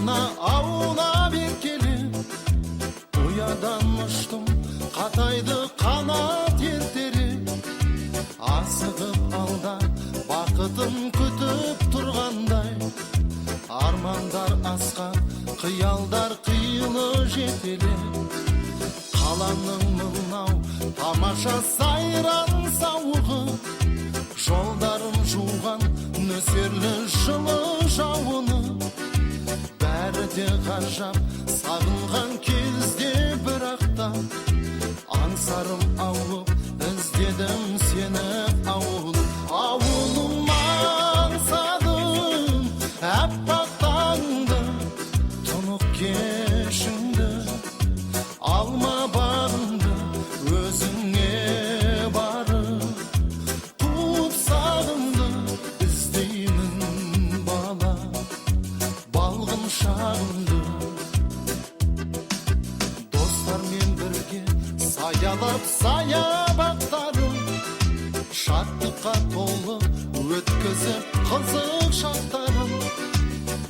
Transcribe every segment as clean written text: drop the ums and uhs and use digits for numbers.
ана аула беркелі, ұядан ұштым қатайды қанат ертері, асығып алда бақытын күтіп тұрғандай, армандар асқан қиялдар қиылы жетелі, қаланың мынау тамаша сайран сауығы, жолдарым жуған нөсерлі жылы жауыны, бәрі де ғажап сағынған кезде бірақта, аңсарым ауып іздедім сені ауылым аңсадым әппақ таңды, тұнық кешіңді, алма бағыңды өзіңе барып, қуып сағымды іздеймін бала, балғын шағымды. Достармен бірге саялап саябақтарым, шаттыққа толы өткізіп қызық шақтарым,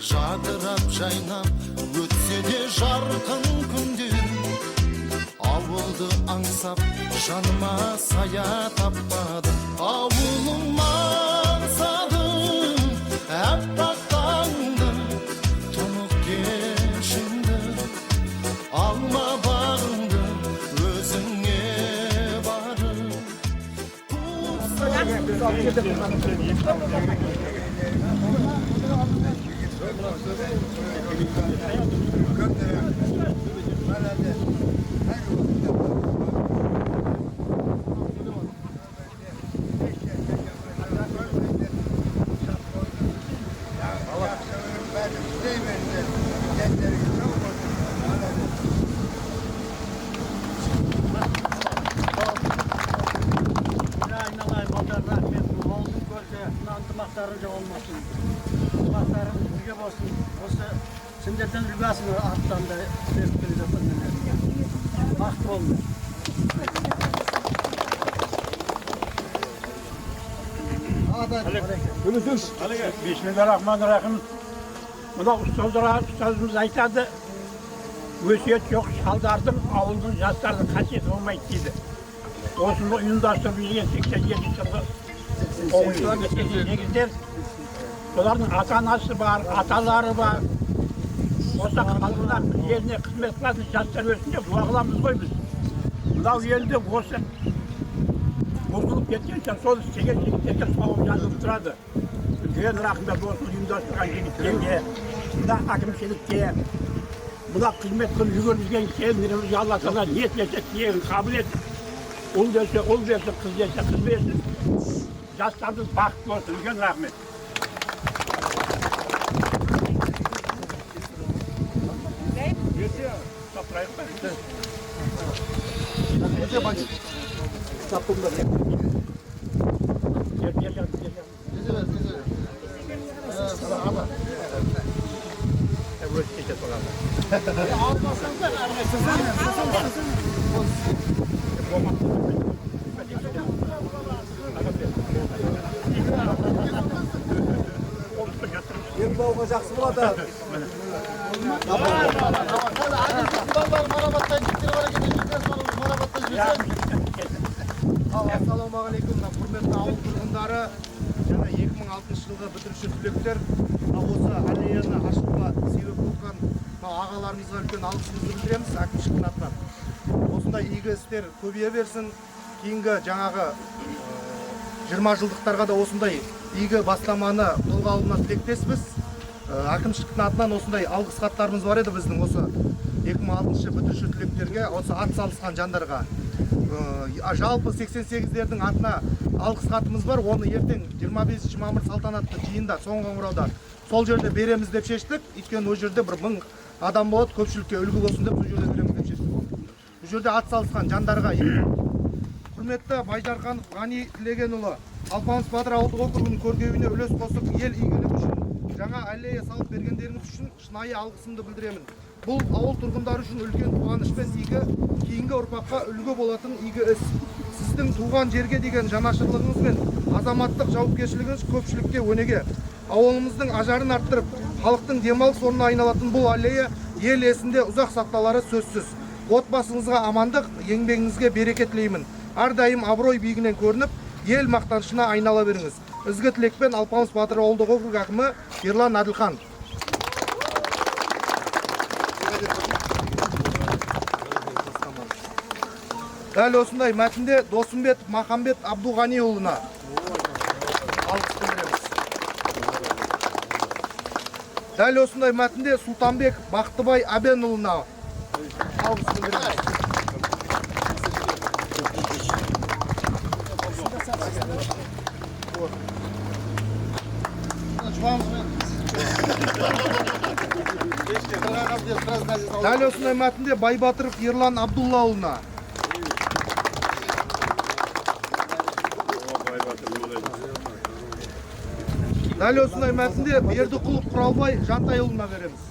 жадырап жайнап өтсе де жарқын күндерім, ауылды аңсап жаныма сая таппадым, ауылым аңсадым әппақ таңды, тұнық кешіңді, алма бағыңды өзіңе барып, Sündetten rübasını attan da tespit yapın. Vakti olmuyor. Bismillahirrahmanirrahim. Buna ustazımız aytadı. Ösiyet yok, şaldardın, avulun, jastardın kasiyeti olmaydı deydi. Osunu uyumdaştırıp 87 yılda oğuşlar geçecekler. Onların ata-anası var, ataları var. Olsa halklar yerine hizmet kılasın, jastlar ölsün diye dua kılamız koy biz. Bunlar yerinde olsa bozulup geçerken sol çeker soğuk yanıp durardı. Ülkeye rahmet olsun, uyumdaştırgan yenge, buna hakimçilikte, buna hizmet kılıp yürürüzgen kendimizi Allah sana niyet verecek diye kabul et. Ol verse, kız verse, kız versin. Jastlarımız baktık olsun, ülkeye rahmet. Nece bacı? Sapımda ne? Gel. Nece ver. Ama. Burası geçe sokarlar. Almasan da armasın. Yeni bavukacaksın bu adam. Ассалаумағалейкум, құрметті ауыл тұрғындары, және 2006 жылғы бітіруші түлектер, осы аллеяны ашуға себеп болған ағаларымызға үлкен алғысымызды білдіреміз, әкімшіліктің атынан. Осындай игі істер көбейе берсін, кейінгі жаңағы 20 жылдықтарға да осындай игі бастаманы қолға алуына тілектеспіз. Әкімшіліктің атынан осындай алғыс хаттарымыз бар еді біздің осы 2006 бітіруші түлектерге, осы ат салысқан жандарға. Жалпы 88-лердің атына алғыс хатымыз бар, оны ертең 25 мамыр салтанатты жиында соңғы қоңырауда сол жерде береміз деп шештік. Өйткені ол жерде бір 1000 адам болады, көпшілікке үлгі болсын деп сол жерде береміз деп шештік. Бұл жерде ат салысқан жандарға құрметті Байжарқанов Ғани Тілегенұлы, Алпамыс Батыр ауылдық округінің көркеюіне үлес қосып, ел игілігі үшін жаңа аллея салып бергендеріңіз үшін шынайы алғысымды білдіремін. Бұл ауыл тұрғындары үшін үлкен қуаныш пен игі, кейінгі ұрпаққа үлгі болатын игі іс. Сіздің туған жерге деген жанашырлығыңыз бен азаматтық жауапкершілігіңіз көпшілікке өнеге. Ауылымыздың ажарын арттырып, Халықтың демалыс орнына айналатын бұл аллея ел есінде ұзақ сақталары сөзсіз. Отбасыңызға амандық, еңбегіңізге береке тілеймін. Әрдайым абырой биігінен көрініп, ел мақтанышына айнала беріңіз. Ізгі тілекпен Алпамыс Батыр ауылдық округ әкімі Ерлан Әділхан. Дәл осындай мәтінде Досымбет Махамбет Абдуғаниұлына алғыс білдіреміз. Дәл осындай мәтінде Сұлтанбек Бақтыбай Әбенұлына алғыс білдіреміз. Дәл осындай мәтінде Байбатыров Ерлан Абдуллаұлына. Дәл осындай мәтінде Бердіқұлов Құралбай Жантайұлына береміз.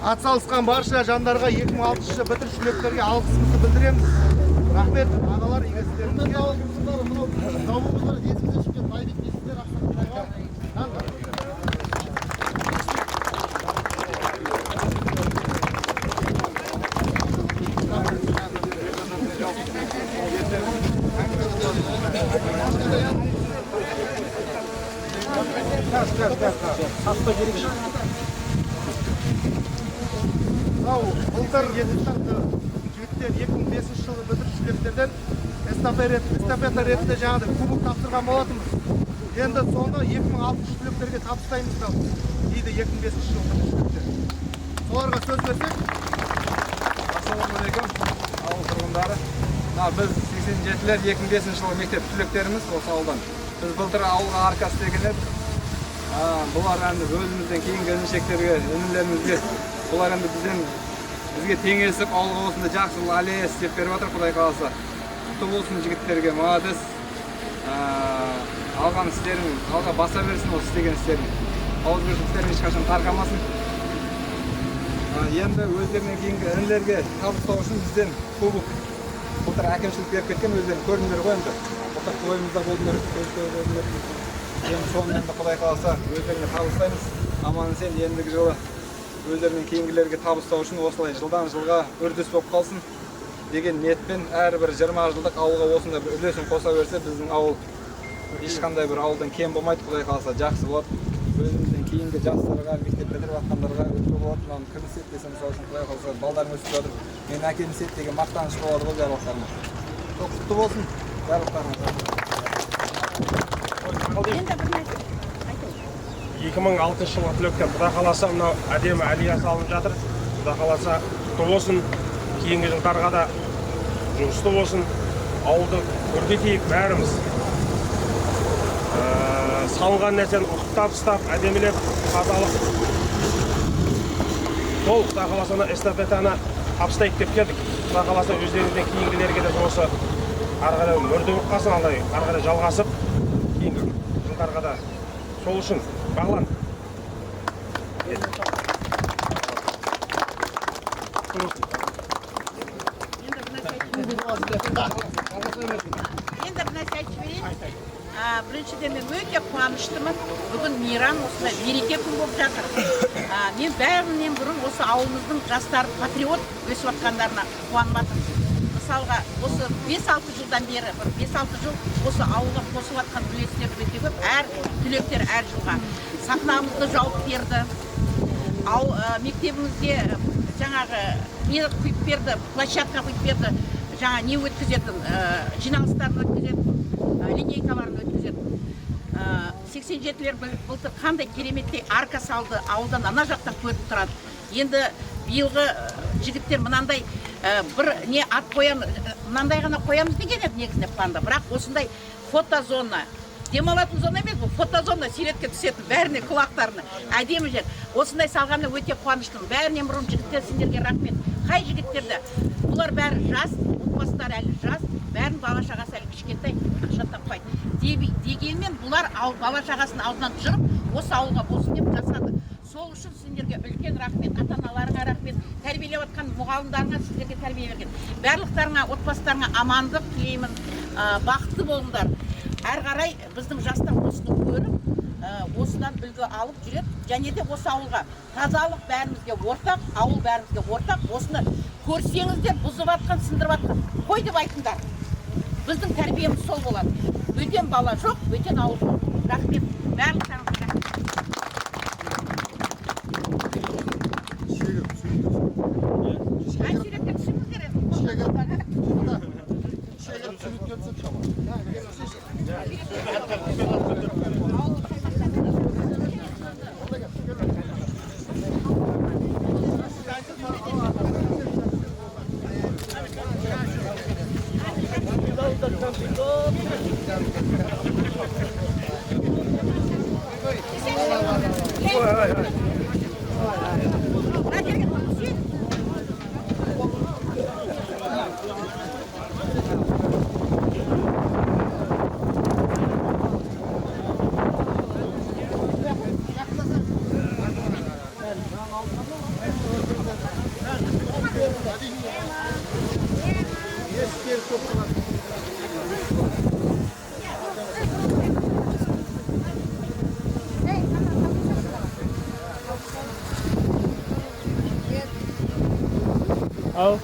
Атсалысқан барша жандарға 2006 бітіріш түлектерге алғысымызды білдіреміз. Рахмет, ағалар, егестерімізге. Былтыр жігіттер 2005 жылы бітіріш түлектерден эстафета ретінде жаңады кубок тапсырған болатынбыз. Енді соны 2006 түлектерге табыстаймыз дейді 2005 жылы бітіріш түлектер. Соларға сөз берсек. Ассалаумағалейкум, ауыл тұрғындары. Біз 87-лер 2005 жылы мектеп түлектеріміз осы ауылдан. Біз былтыр ауылға арка істеген едік. Бұлар әнді өзімізден кейін келіншектерге, өнімлерімізге, бұлар әнді бізге теңесіп, ауылға осында жақсы аллея істеп беріп жатыр, Құдай қаласа. Құтты болсын жігіттерге, молодец. Алған істерін, алға баса берсін осы істеген істерін. Ауызбіршіліктерін ешқашан тарқамасын. Енді өздерінен кейінгі інілерге табыстау үшін бізден кубок былтыр әкімшілік беріп кеткен, өздерін көріңдер ғой енді. Былтыр тойымызда болдыңдар, енді сонымен Құдай қаласа өздеріне табыстаймыз. Аман сен ендігі жылы өздерінен кейінгілерге табыстау үшін осылай жылдан жылға үрдіс болып қалсын деген ниетпен әрбір 20 жылдық ауылға осында бір үлесін қоса берсе, біздің ауыл ешқандай бір ауылдан кем болмайды, Құдай қаласа жақсы болады. Өзімізден кейінгі жастарға, мектеп бітіріп жатқандарға үлгі болады. Мынаны кім істеді десем, мысалы үшін Құдай қаласа балдарың өсіп жатыр. Мен әкем істеді деген мақтаныш болады ғой барлықтарына. Çok құтты болсын барлықтарыңыз. 2006 жылғы түлектен Құдай қаласа мынау әдемі әлия салынып жатыр. Құдай қаласа құтты болсын. Кейінгі жылдарға да жұмысты болсын. Ауылды көркейтейік бәріміз. Салынған нәрсені ұқыптап ұстап, әдемілеп, тазалық. Сол Құдай қаласа эстафетаны табыстайық деп келдік. Құдай қаласа өздеріңізден кейінгілерге де осы ары қарай мөрді болып қалсын, ары қарай жалғасып, кейінгі жылдарға да сол үшін бағлан. Енді бір нәрсе айтып жіберейін. Біріншіден мен өте қуаныштымын. Бүгін мейрам, осындай мереке күн болып жатыр. Мен бәрінен бұрын осы ауылымыздың жастары патриот өсіп жатқандарына қуанбадым. Мысалға, осы 5-6 жылдан бері, 5-6 жыл осы ауылға қосып жатқан үлестер өте көп. Әр түлектер әр жылға сахнамызды жауып берді. Мектебімізге жаңағы не құйып берді, площадка құйып берді. Жаңа не өткізетін, жиналыстарын өткізетін, линейкаларын өткізетін. 87-лер былтыр қандай кереметтей арка салды, ауылдан ана жақтан көріп тұрады. Енді биылғы жігіттер мынандай бір не ат қоямыз, мынандай ғана қоямыз деген еді негізінде планда. Бірақ осындай фотозона, демалатын зона емес, бұл фотозона суретке түсетін бәріне құлақтарына әдемі жер. Осындай салғанына өте қуаныштымын. Бәрінен бұрын жігіттер сендерге рахмет. Қай жігіттерді? Бұлар бәрі жас, отбасылар әлі жас, бәрін бала шағасы әлі кішкентай, ақша таппайды. Дегенмен бұлар бала шағасын алдынан жүріп, осы ауылға болсын деп жасады. Сол үшін сендерге үлкен рахмет, ата-аналарыңа рахмет, тәрбиелеп жатқан мұғалімдарыңа сіздерге тәрбие берген. Барлықтарыңа, отбасыларыңа амандық тілеймін. бақытты болыңдар. Әрі қарай біздің жастар осыны көріп, осыдан үлгі алып жүреді. Және де осы ауылға тазалық бәрімізге ортақ, ауыл бәрімізге ортақ. Осыны көрсеңіздер, бұзып атқан, сындырып атқан, қой деп айтыңдар. Біздің тәрбиеміз сол болады. Бөтен бала жоқ, бөтен ауыл жоқ. Рахмет. Барлықтарыңызға рахмет. Айсирекке түсіңіздер енді. Al.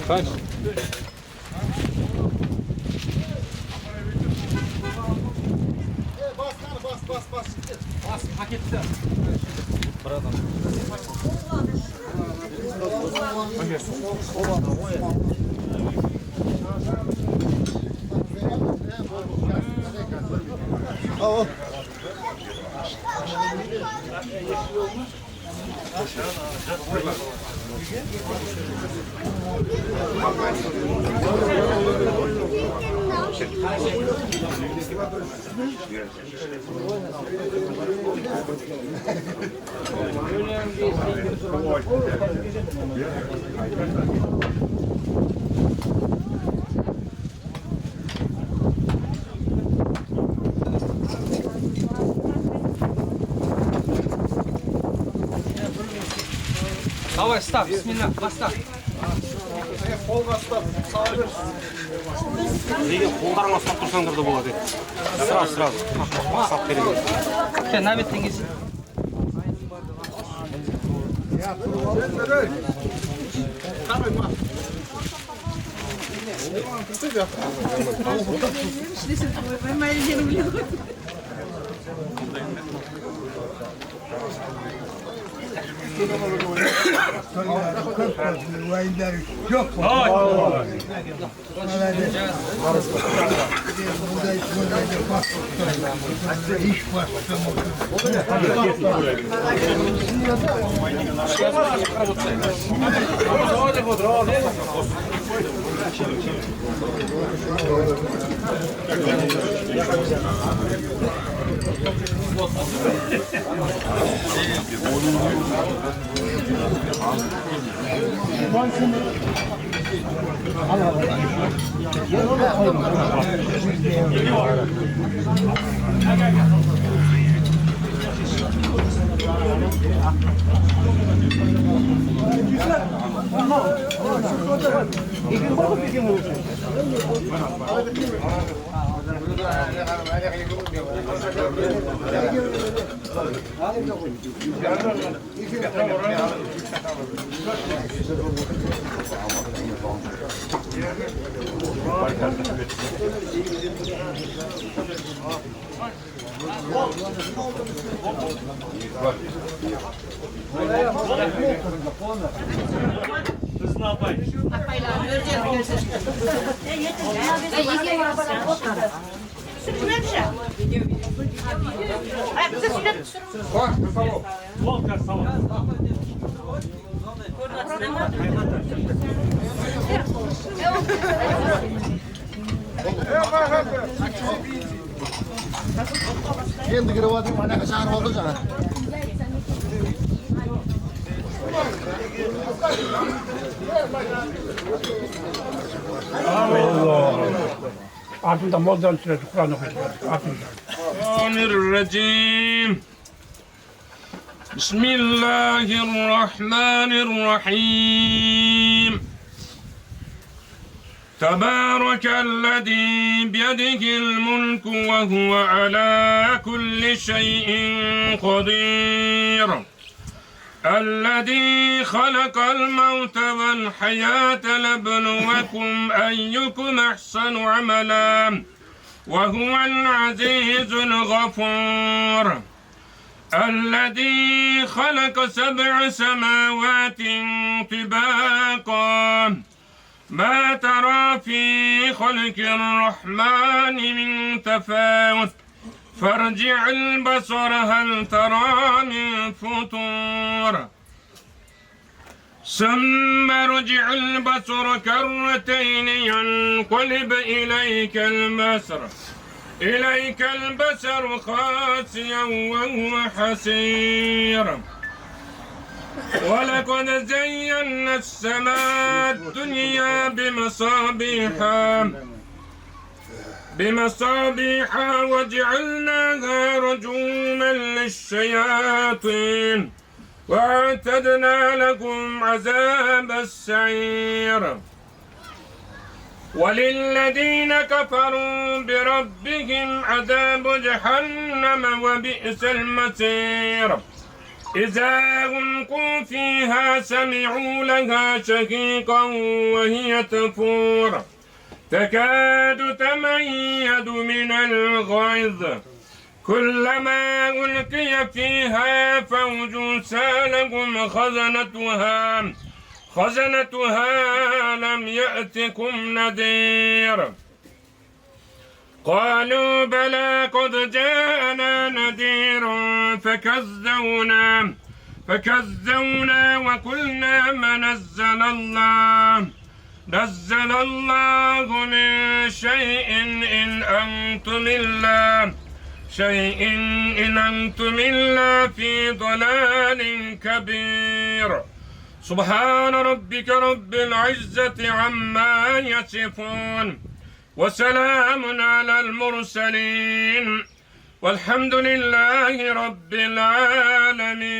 Kaç? Bas paketli. Давай, ставь, бисмилlah, поставь. Қолға ұстап, сала бер. Неге қолдарыңа ұстап тұрсаңдар да болады. Сразу. Сап керек. Sen nabet dengesi. Endi kirib anaqa chaqirib oldi jana. Ardından moldan süresi Kur'an okuyacağız. Ardından. الرجيم بسم الله الرحمن الرحيم تبارك الذي بيده الملك وهو على كل شيء قدير الذي خلق الموت والحياة ليبلوكم أيكم أحسن عملا وهو العزيز الغفور الذي خلق 7 سماوات طباقا ما ترى في خلق الرحمن من تفاوت فارجع البصر هل ترى من فطور ثم ارجع البصر كرتين ينقلب إليك البصر خاسئا وهو حسير ولقد زينا السماء الدنيا بمصابيح وجعلناها رجوما للشياطين وأعتدنا لكم عذاب السعير وللذين كفروا بربهم عذاب جهنم وبئس المصير إذا ألقوا فيها سمعوا لها شهيقا وهي تفور تكاد تميز من الغيظ كلما ألقي فيها فوج سالهم خزنتها لم يأتكم نذير قالوا بلى قد جاءنا نذير فكذبنا وقلنا ما نزل الله من شيء إن أنتم إلا في ضلال كبير سبحان ربك رب العزة عما يصفون وسلام على المرسلين والحمد لله رب العالمين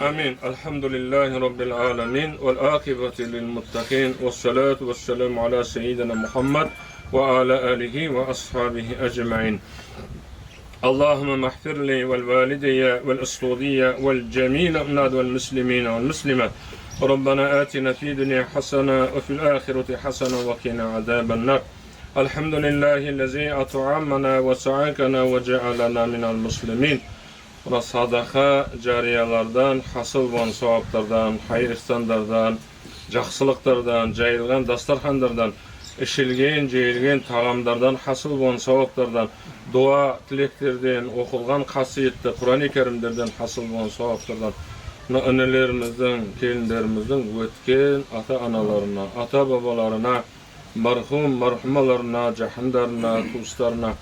آمين الحمد لله رب العالمين والعاقبة للمتقين والصلاة والسلام على سيدنا محمد وعلى آله وأصحابه أجمعين اللهم اغفر لي والوالدي والأسطودية والجميع الأولاد والمسلمين والمسلمات ربنا آتنا في الدنيا حسنة وفي الآخرة حسنة وقنا عذاب النار الحمد لله الذي أطعمنا وسعاكنا وجعلنا من المسلمين sadaka cariyalardan, hasıl olan savaplardan, hayır ihsanlardan, жақсылықтардан, жайылған дастархандардан, ішілген, жейілген тағамдардан, hasıl olan savaplardan, dua tileklerden, оқылған қасиетті Құран-ы Кәрімдерден, hasıl olan savaplardan, Annelerimizden, kelinlerimizden ötken ata-analarına, ata-babalarına, marhumalarına, jahandarına, tustlarına,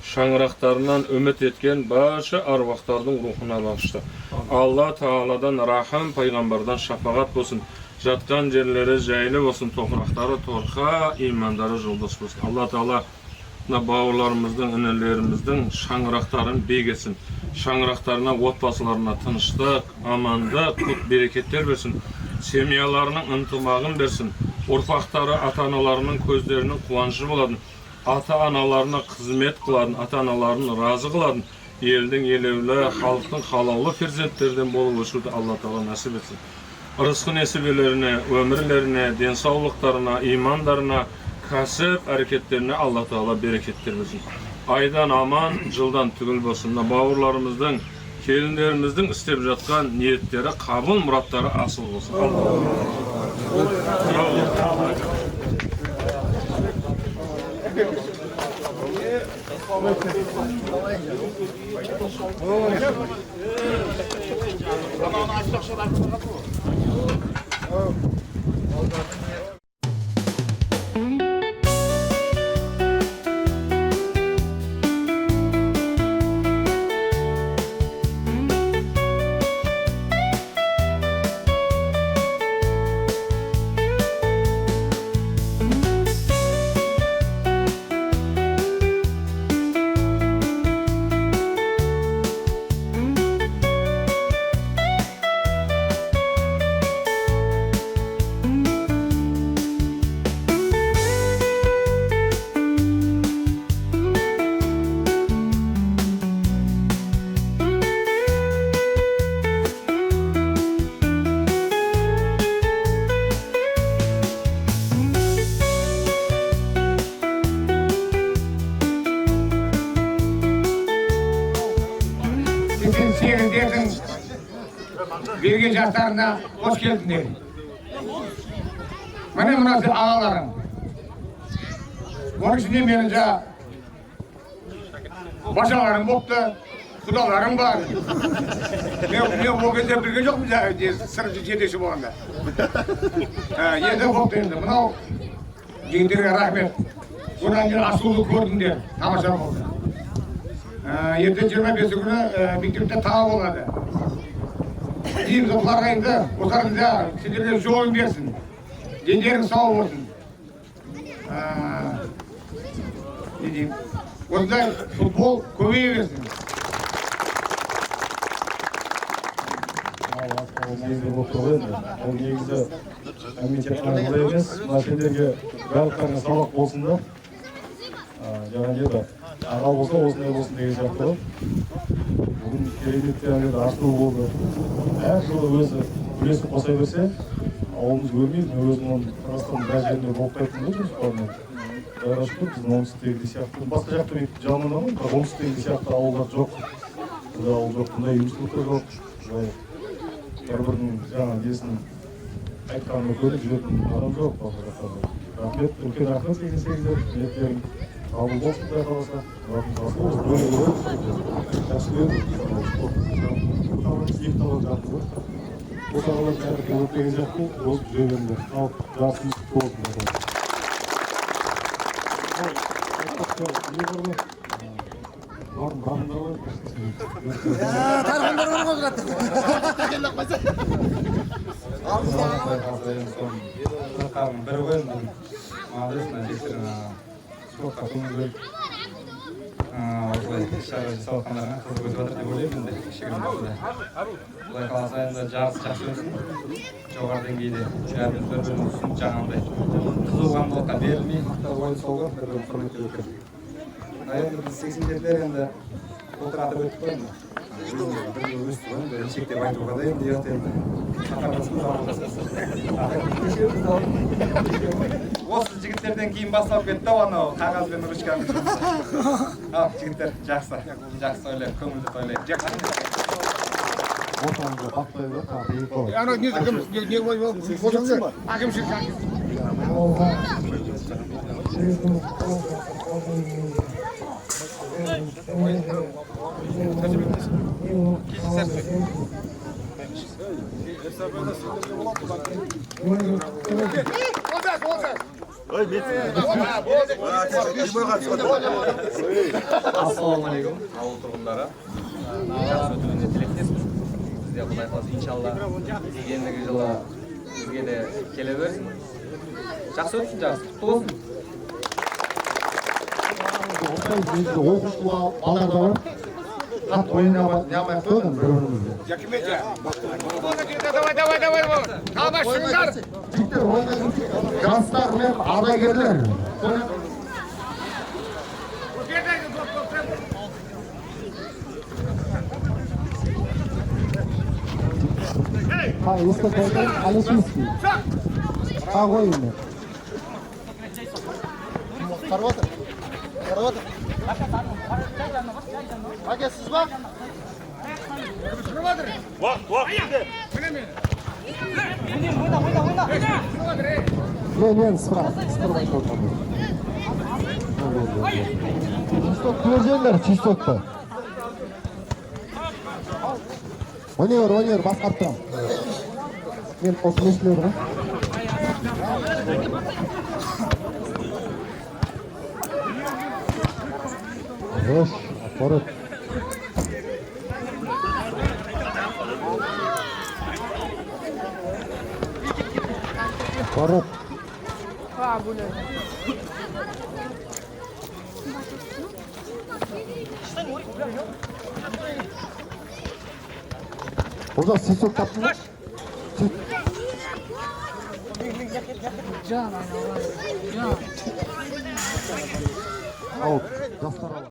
şanraqtarından ümit etken başa arvaqtardın ruhuna bağışla. Allah Taala'dan rahim, peygamberden şafaat bolsun. Jatkan yerleri jaylı bolsun, toprakları torqa, imanları joldaş bolsun. Allah Taala bağırlarımızdan, önerilerimizden şanraqtarın begesin. Şanraqtarına, otbasılarına tınışlık, amanlık, kut bereketler versin. Semiyalarının ıntımağın versin. Urfaqtары ata-analarının közlerinin kuvanışı buladın. Ata-analarına hizmet kıladın, ata-analarını razı kıladın. Elden elevli, halkın halavlı ferzentlerden boluluşu Allah Taala nasip etsin. Rızkı nesibelerine, ömürlerine, densavlıklarına, imanlarına, kasıp hareketlerine Allah Taala bereketler versin. Aydan aman, yıldan tügül bolsun. Bağırlarımızdan, kelinlerimizden istep жатқан niyetleri, kabul muratları asıl olsun. Birge jashlarına hoş geldinler. Mana münasip ağalarım. Onun için menimce başalarım boptu, kudalarım var. Ben o кезде birge yok mu sırıcı жетекші болғанда. Енді бопты енді. Мынау жігіттерге рахмет. Одан кейін асулы көрдіңдер, тамаша болды. Ертең 25 күні мектепте тағы болады. Дейміз оларға енді осыларында сендерге жолын берсін. Дендерің сау болсын. Не деймін? Осындай футбол көбейе берсін. Негізі болып тұрған енді. Ол негізі комитет қана емес, мәселелерге барлықтарына сабақ болсын да. Жаңа деді, аға болса осындай болсын деген сияқты ғой. Бүгін кереметте ашылу болды. Әр жылы өзі үлесін қоса берсе, ауылымыз көрмейді. Өзінің Қазақстанның бәр жерінде болып қайтын ғой жұмыстармен. Құдайға шүкір, біздің оңтүстіктегі сияқты. Басқа жақта мен жалмандамын, бірақ оңтүстіктегі сияқты ауылдар жоқ. Бұндай ауыл жоқ, бұндай ұйымшылықтар жоқ. Бір-бірінің жаңа несін айтқанын көріп жүретін адам жоқ. Рахмет, үлкен рахмет дегенсеңіздер, ниеттерің қабыл болсын құдай қаласа. Рахмет асыл болсын, бөлі көріп, жақсы көріп, екі талап жатты ғой. Осы ағалар жәдірке өтпеген жақты, озып жүре беріңдер. Ал жасымыз құтты болсын. Тарғындар ғой. Тарғындар ғой жатты. Бір ғой, мағадесін әжестерін спортқа көңіл бөліп осылай шара жасалғандарға қызық өтіп жатыр деп ойлаймын енді кішігірім болса да. Құдай қаласа енді жарыс жақсы өтсін. Жоғары деңгейде бәріміз бір-біріміз түсініп жаңағындай қызуқандылыққа берілмей ойын солға бір-бірін құрметтеп өткен. Енді біз 87-лер енді отыратып өттік қой енді. Бір өстіп қой енді шектеп айтуға да енді ұят енді. Осы жігіттерден кейін басталып кетті анау қағаз бен ручканың жұмысы. Ал жігіттер жақсы ойлайық, көңілді тойлайық. Ортаңызда бақтайық, тағы екі қой. Ана не болсаңыз, әкімшілік Кездесерсің. Ассалаумағалейкум, ауыл тұрғындары. Жақсы өтуіне тілектеспіз. Бізде Құдай қаласа иншалла ендігі жылы бізге де келе берсін. Жақсы өтсін, жақсы құтты болсын. Оқушылар балдар да бар. Хат ойнамай қойған бір-бірімізге. Давай. Қалмаш шығыңдар. Жігіттер, жастар мен ардагерлер. Эстафета Алексеевский. Огонь. Қараватыр. Аға, сіз ба? Мен справа. Чисток көрсеңдер, чистокты. Өнер, басқарып тұрам. Мен осы меселер ғой. Хорош, аппарат. Аппарат. Олжас, сіз sok таптың ба? Жан, жастар